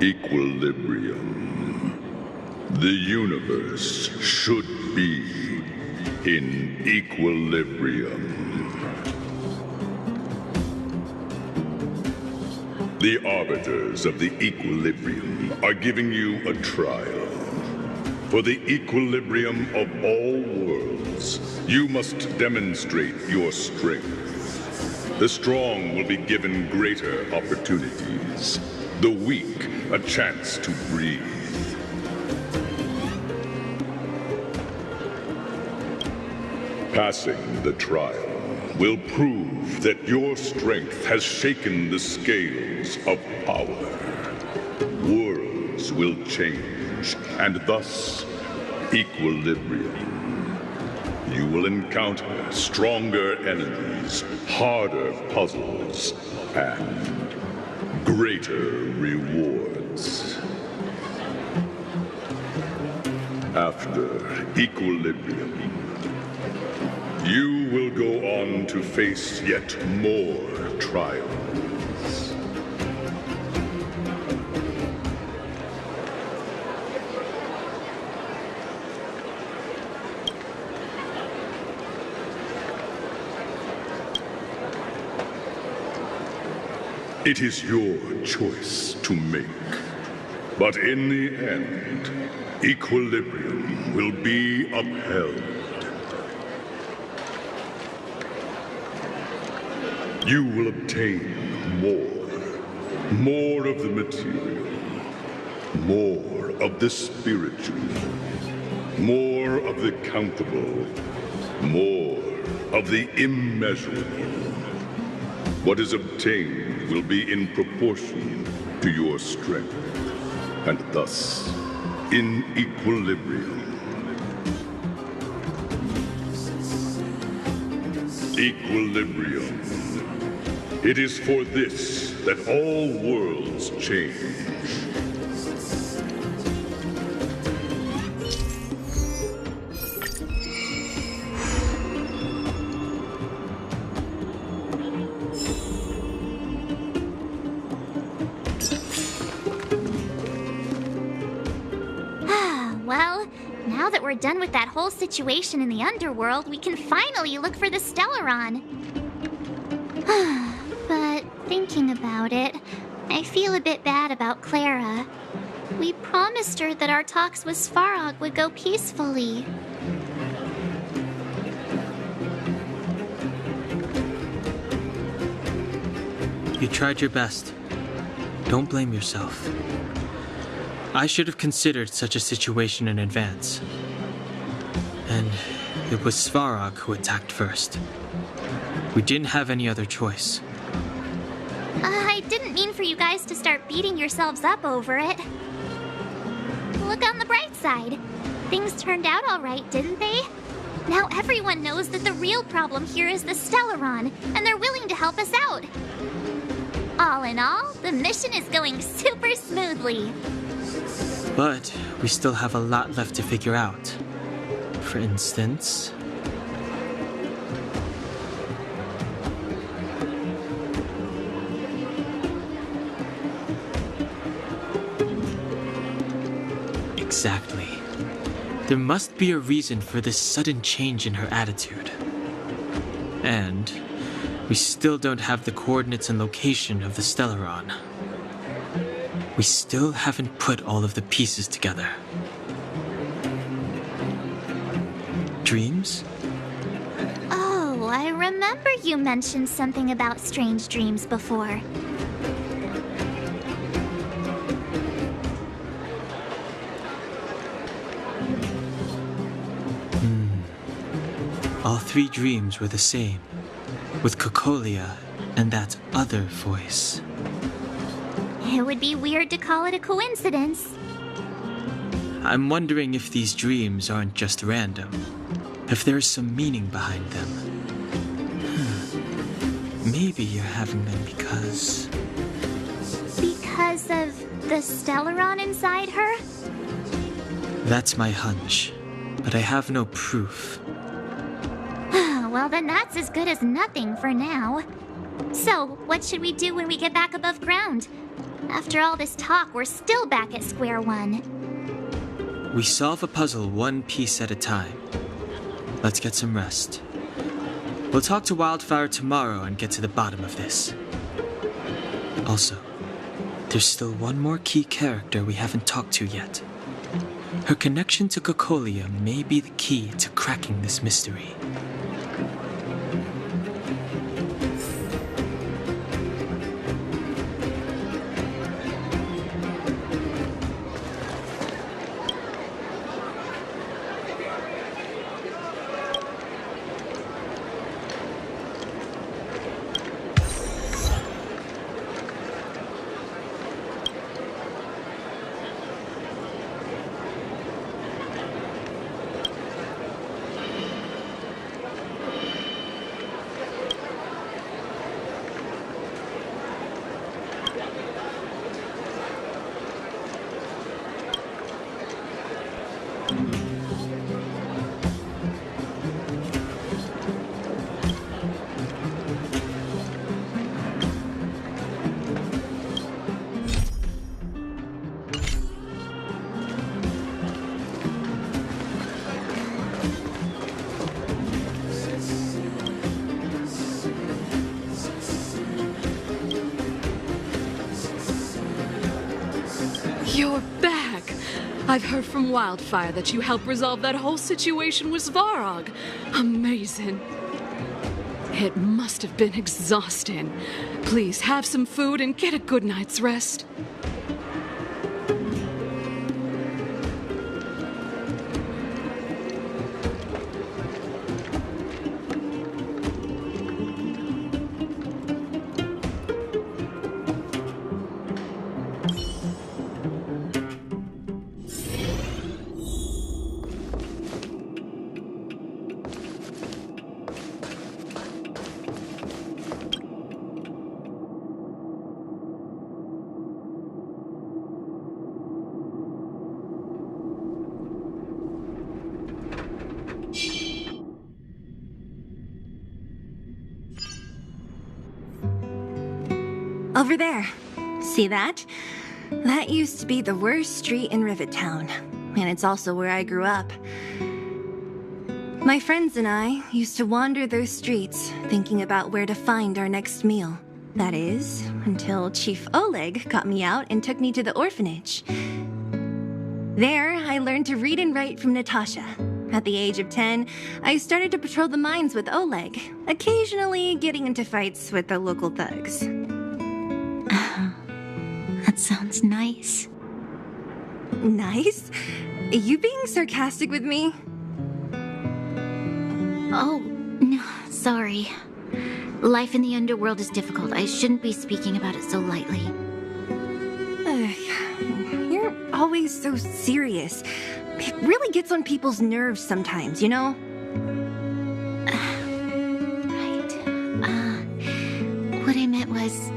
Equilibrium. The universe should be in equilibrium. The arbiters of the equilibrium are giving you a trial. For the equilibrium of all worlds, you must demonstrate your strength. The strong will be given greater opportunities. The weak, a chance to breathe. Passing the trial will prove that your strength has shaken the scales of power. Worlds will change, and thus, equilibrium. You will encounter stronger enemies, harder puzzles, and greater rewards. After equilibrium, you will go on to face yet more trials. It is your choice to make. But in the end, equilibrium will be upheld. You will obtain more of the material, more of the spiritual, more of the countable, more of the immeasurable. What is obtained will be in proportion to your strength, and thus in equilibrium. Equilibrium. It is for this that all worlds change. Well, now that we're done with that whole situation in the underworld, we can finally look for the Stellaron. But thinking about it, I feel a bit bad about Clara. We promised her that our talks with Svarog would go peacefully. You tried your best. Don't blame yourself. I should have considered such a situation in advance. And it was Svarog who attacked first. We didn't have any other choice. I didn't mean for you guys to start beating yourselves up over it. Look on the bright side. Things turned out all right, didn't they? Now everyone knows that the real problem here is the Stellaron, and they're willing to help us out. All in all, the mission is going super smoothly. But we still have a lot left to figure out. For instance... Exactly. There must be a reason for this sudden change in her attitude. And we still don't have the coordinates and location of the Stellaron. We still haven't put all of the pieces together. Dreams? Oh, I remember you mentioned something about strange dreams before. All three dreams were the same, with Cocolia and that other voice. It would be weird to call it a coincidence. I'm wondering if these dreams aren't just random, if there's some meaning behind them. Maybe you're having them because... Because of the Stellaron inside her? That's my hunch, but I have no proof. Well, then that's as good as nothing for now. So, what should we do when we get back above ground? After all this talk, we're still back at square one. We solve a puzzle one piece at a time. Let's get some rest. We'll talk to Wildfire tomorrow and get to the bottom of this. Also, there's still one more key character we haven't talked to yet. Her connection to Cocolia may be the key to cracking this mystery. You're back! I've heard from Wildfire that you helped resolve that whole situation with Svarog. Amazing. It must have been exhausting. Please have some food and get a good night's rest. Over there. See that? That used to be the worst street in Rivet Town, and it's also where I grew up. My friends and I used to wander those streets, thinking about where to find our next meal. That is, until Chief Oleg got me out and took me to the orphanage. There, I learned to read and write from Natasha. At the age of 10, I started to patrol the mines with Oleg, occasionally getting into fights with the local thugs. That sounds nice. Nice? Are you being sarcastic with me? Oh, no, sorry. Life in the underworld is difficult. I shouldn't be speaking about it so lightly. You're always so serious. It really gets on people's nerves sometimes, you know? Right. What I meant was...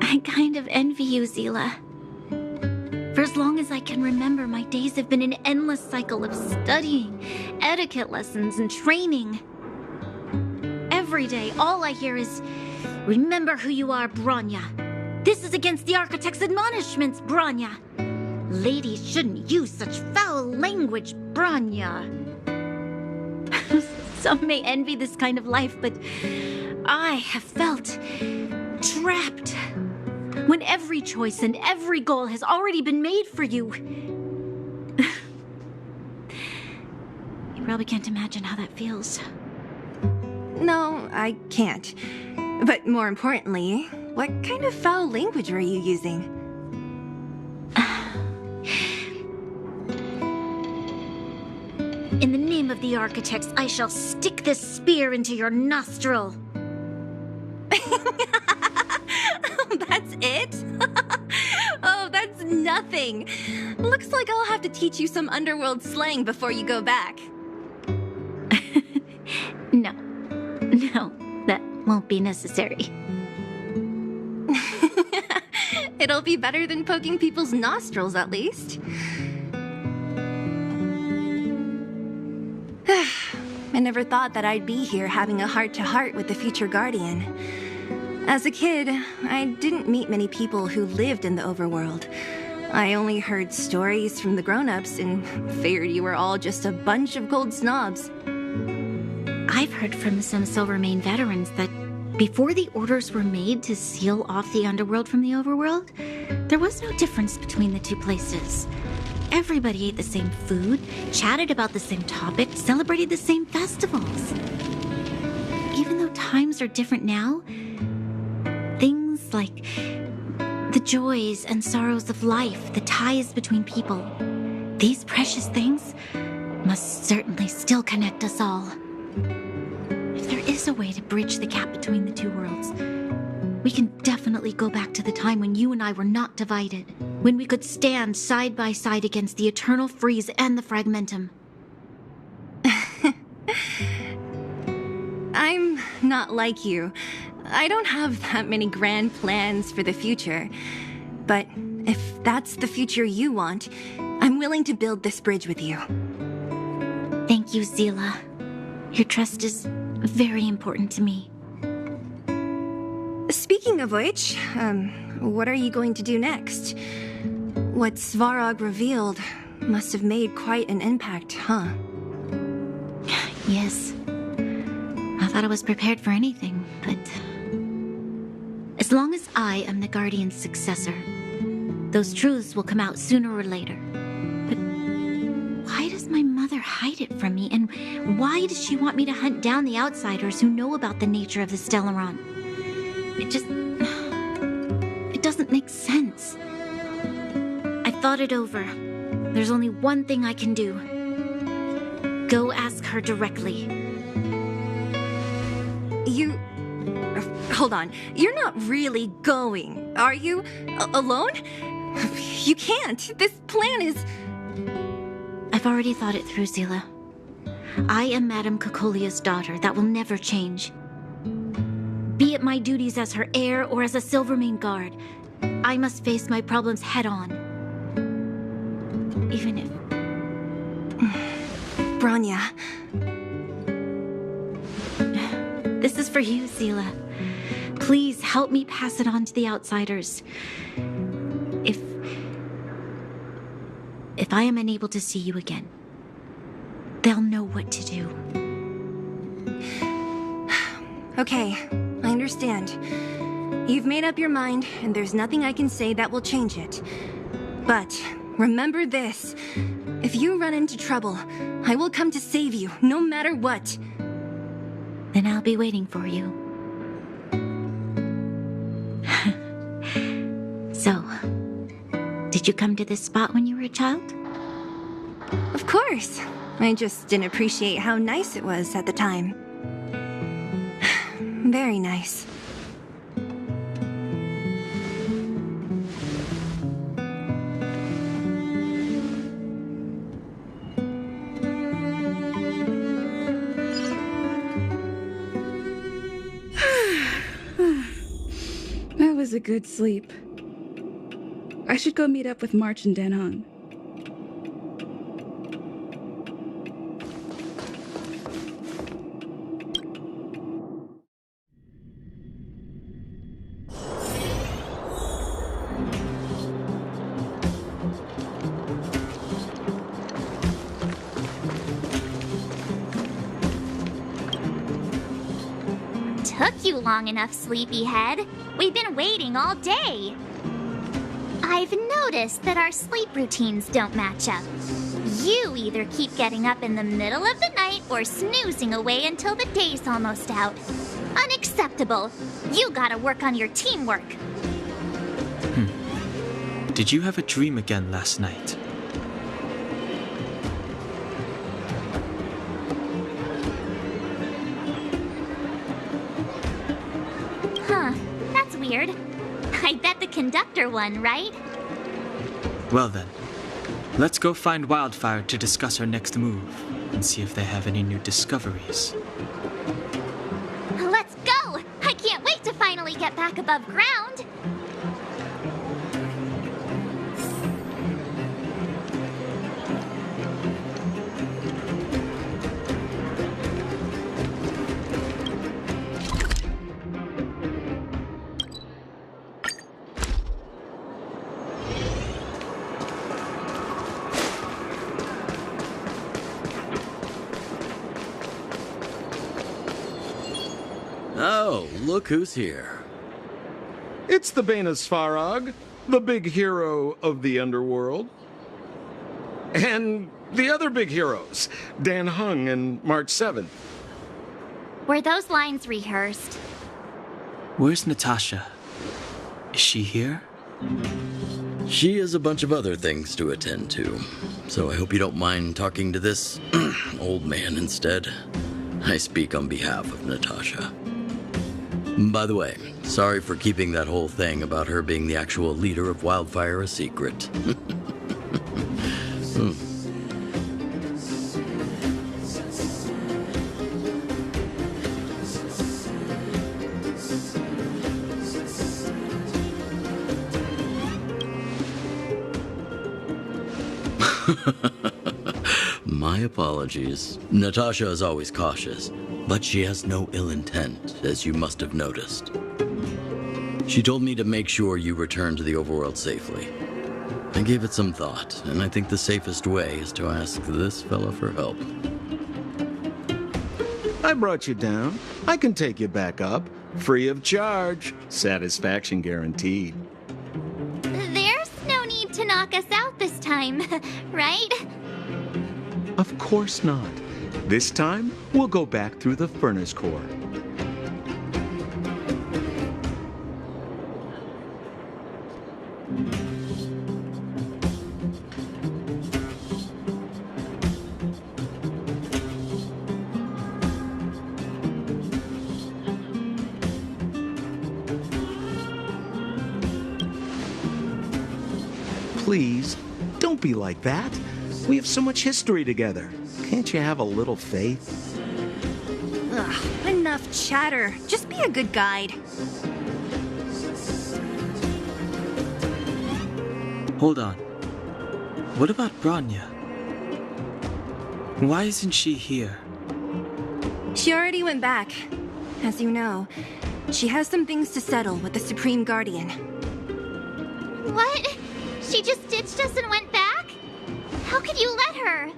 I kind of envy you, Zila. For as long as I can remember, my days have been an endless cycle of studying, etiquette lessons, and training. Every day, all I hear is, "Remember who you are, Bronya. This is against the Architect's admonishments, Bronya. Ladies shouldn't use such foul language, Bronya." Some may envy this kind of life, but I have felt trapped. When every choice and every goal has already been made for you. You probably can't imagine how that feels. No, I can't. But more importantly, what kind of foul language were you using? In the name of the Architects, I shall stick this spear into your nostril. That's it? Oh, that's nothing. Looks like I'll have to teach you some underworld slang before you go back. No, that won't be necessary. It'll be better than poking people's nostrils, at least. And never thought that I'd be here having a heart-to-heart with the future Guardian. As a kid, I didn't meet many people who lived in the overworld. I only heard stories from the grown-ups and figured you were all just a bunch of cold snobs. I've heard from some Silvermane veterans that before the orders were made to seal off the underworld from the overworld, there was no difference between the two places. Everybody ate the same food, chatted about the same topics, celebrated the same festivals. Even though times are different now, things like the joys and sorrows of life, the ties between people, these precious things must certainly still connect us all. If there is a way to bridge the gap between the two worlds, we can definitely go back to the time when you and I were not divided, when we could stand side by side against the Eternal Freeze and the Fragmentum. I'm not like you. I don't have that many grand plans for the future. But if that's the future you want, I'm willing to build this bridge with you. Thank you, Zila. Your trust is very important to me. Speaking of which, what are you going to do next? What Svarog revealed must have made quite an impact, huh? Yes. I thought I was prepared for anything, but as long as I am the Guardian's successor, those truths will come out sooner or later. But why does my mother hide it from me, and why does she want me to hunt down the outsiders who know about the nature of the Stellaron? It doesn't make sense. I thought it over. There's only one thing I can do. Go ask her directly. Hold on. You're not really going, are you? Alone? You can't. This plan is... I've already thought it through, Zila. I am Madame Cocolia's daughter. That will never change. Be it my duties as her heir or as a Silvermane guard, I must face my problems head-on. Even if... Bronya. This is for you, Zila. Please help me pass it on to the outsiders. If I am unable to see you again, they'll know what to do. Okay, I understand. You've made up your mind, and there's nothing I can say that will change it. But remember this. If you run into trouble, I will come to save you, no matter what. Then I'll be waiting for you. So, did you come to this spot when you were a child? Of course. I just didn't appreciate how nice it was at the time. Very nice. That was a good sleep. I should go meet up with March and Denhong. Took you long enough, sleepyhead. We've been waiting all day. I've noticed that our sleep routines don't match up. You either keep getting up in the middle of the night or snoozing away until the day's almost out. Unacceptable. You gotta work on your teamwork. Did you have a dream again last night? Huh, that's weird. I bet the conductor won, right? Well then, let's go find Wildfire to discuss our next move and see if they have any new discoveries. Let's go! I can't wait to finally get back above ground! Oh, look who's here. It's the Banus Farag, the big hero of the underworld. And the other big heroes, Dan Hung and March 7th. Were those lines rehearsed? Where's Natasha? Is she here? She has a bunch of other things to attend to, so I hope you don't mind talking to this old man instead. I speak on behalf of Natasha. By the way, sorry for keeping that whole thing about her being the actual leader of Wildfire a secret. My apologies. Natasha is always cautious, but she has no ill intent, as you must have noticed. She told me to make sure you return to the overworld safely. I gave it some thought, and I think the safest way is to ask this fella for help. I brought you down. I can take you back up. Free of charge. Satisfaction guaranteed. There's no need to knock us out this time, right? Of course not. This time, we'll go back through the furnace core. Please, don't be like that. We have so much history together. Can't you have a little faith? Ugh, enough chatter. Just be a good guide. Hold on. What about Bronya? Why isn't she here? She already went back. As you know, she has some things to settle with the Supreme Guardian. What? She just ditched us and went back? How could you let her?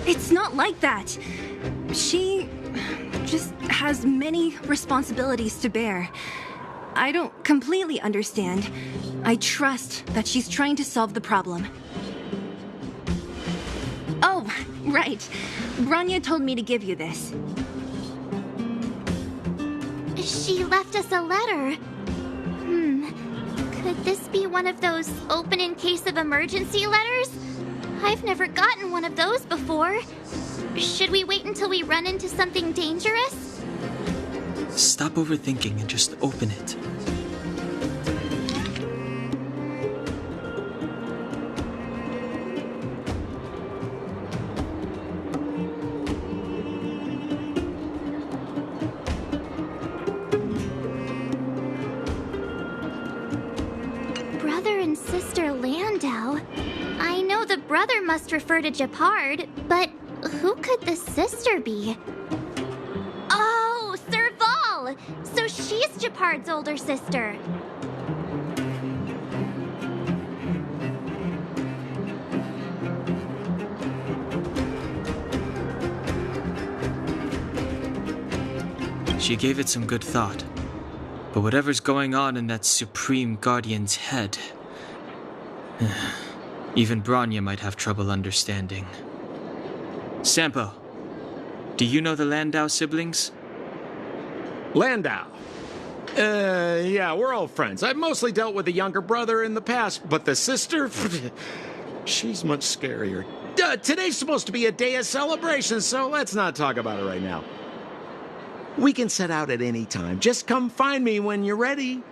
It's not like that. She just has many responsibilities to bear. I don't completely understand. I trust that she's trying to solve the problem. Oh, right. Bronya told me to give you this. She left us a letter. Could this be one of those open in case of emergency letters? I've never gotten one of those before. Should we wait until we run into something dangerous? Stop overthinking and just open it. Brother and sister Landau. I know the brother must refer to Japard, but who could the sister be? Oh, Serval! So she's Japard's older sister. She gave it some good thought. But whatever's going on in that Supreme Guardian's head, even Bronya might have trouble understanding. Sampo, do you know the Landau siblings? Landau. Yeah, we're all friends. I've mostly dealt with the younger brother in the past, but the sister, she's much scarier. Today's supposed to be a day of celebration, so let's not talk about it right now. We can set out at any time. Just come find me when you're ready.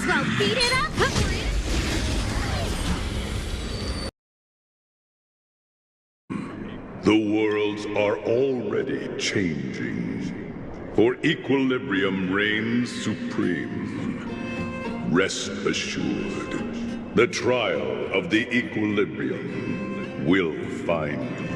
as well beat it up. The worlds are already changing, for equilibrium reigns supreme. Rest assured, the trial of the equilibrium will find you.